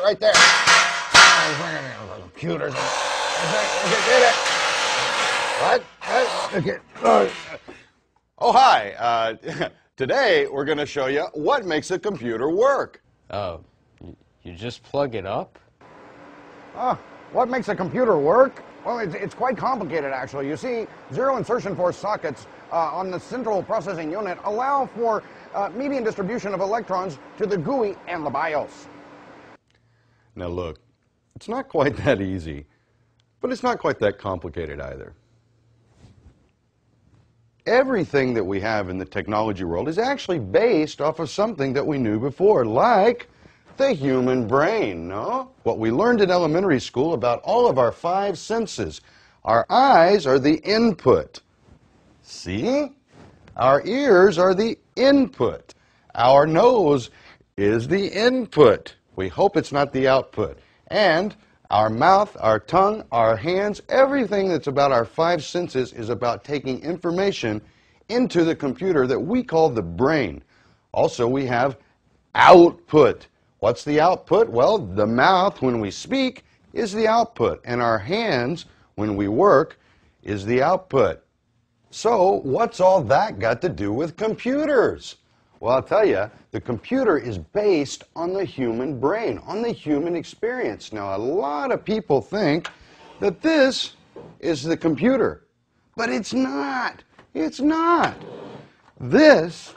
right there. Computers. What? Okay. Oh, hi. Today we're going to show you what makes a computer work. Oh, you just plug it up? What makes a computer work? Well, it's quite complicated, actually. You see, zero insertion force sockets on the central processing unit allow for median distribution of electrons to the GUI and the BIOS. Now look, it's not quite that easy, but it's not quite that complicated either. Everything that we have in the technology world is actually based off of something that we knew before, like the human brain, no? What we learned in elementary school about all of our 5 senses. Our eyes are the input. See? Our ears are the input. Our nose is the input. We hope it's not the output. And our mouth, our tongue, our hands, everything that's about our 5 senses is about taking information into the computer that we call the brain. Also, we have output. What's the output? Well, the mouth, when we speak, is the output, and our hands, when we work, is the output. So, what's all that got to do with computers? Well, I'll tell you, the computer is based on the human brain, on the human experience. Now, a lot of people think that this is the computer, but it's not. It's not. This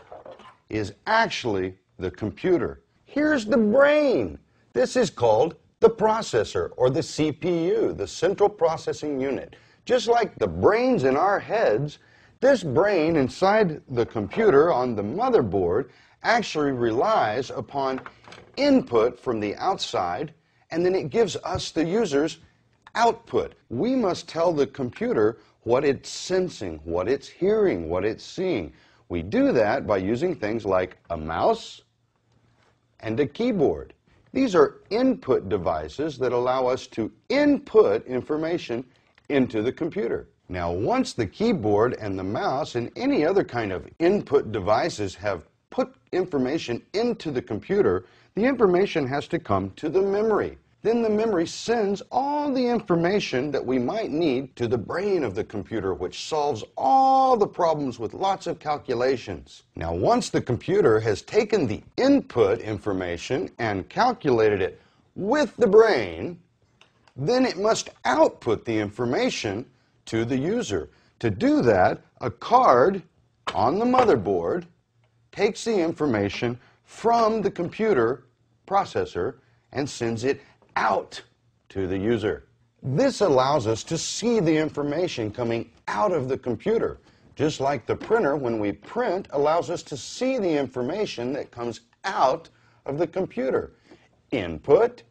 is actually the computer. Here's the brain. This is called the processor, or the CPU, the central processing unit. Just like the brains in our heads, this brain inside the computer on the motherboard actually relies upon input from the outside, and then it gives us, the users, output. We must tell the computer what it's sensing, what it's hearing, what it's seeing. We do that by using things like a mouse and a keyboard. These are input devices that allow us to input information into the computer. Now, once the keyboard and the mouse and any other kind of input devices have put information into the computer, the information has to come to the memory. Then the memory sends all the information that we might need to the brain of the computer, which solves all the problems with lots of calculations. Now, once the computer has taken the input information and calculated it with the brain, then it must output the information to the user. To do that, a card on the motherboard takes the information from the computer processor and sends it out to the user. This allows us to see the information coming out of the computer, just like the printer, when we print, allows us to see the information that comes out of the computer. Input,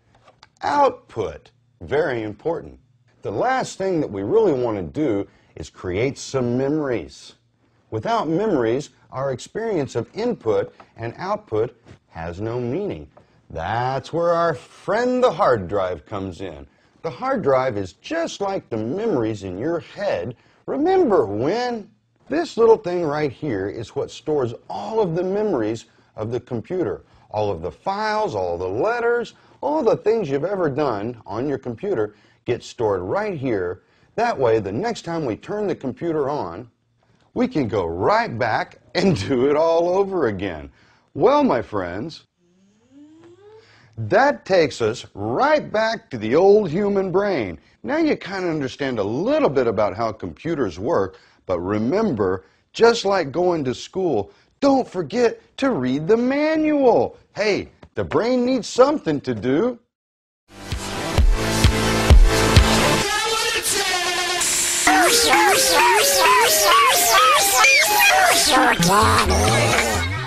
output, very important. The last thing that we really want to do is create some memories. Without memories, our experience of input and output has no meaning. That's where our friend the hard drive comes in. The hard drive is just like the memories in your head. Remember when? This little thing right here is what stores all of the memories of the computer. All of the files, all the letters, all the things you've ever done on your computer get stored right here. That way, the next time we turn the computer on, we can go right back and do it all over again. Well, my friends, that takes us right back to the old human brain. Now you kind of understand a little bit about how computers work, but remember, just like going to school, don't forget to read the manual. Hey, the brain needs something to do. Daddy.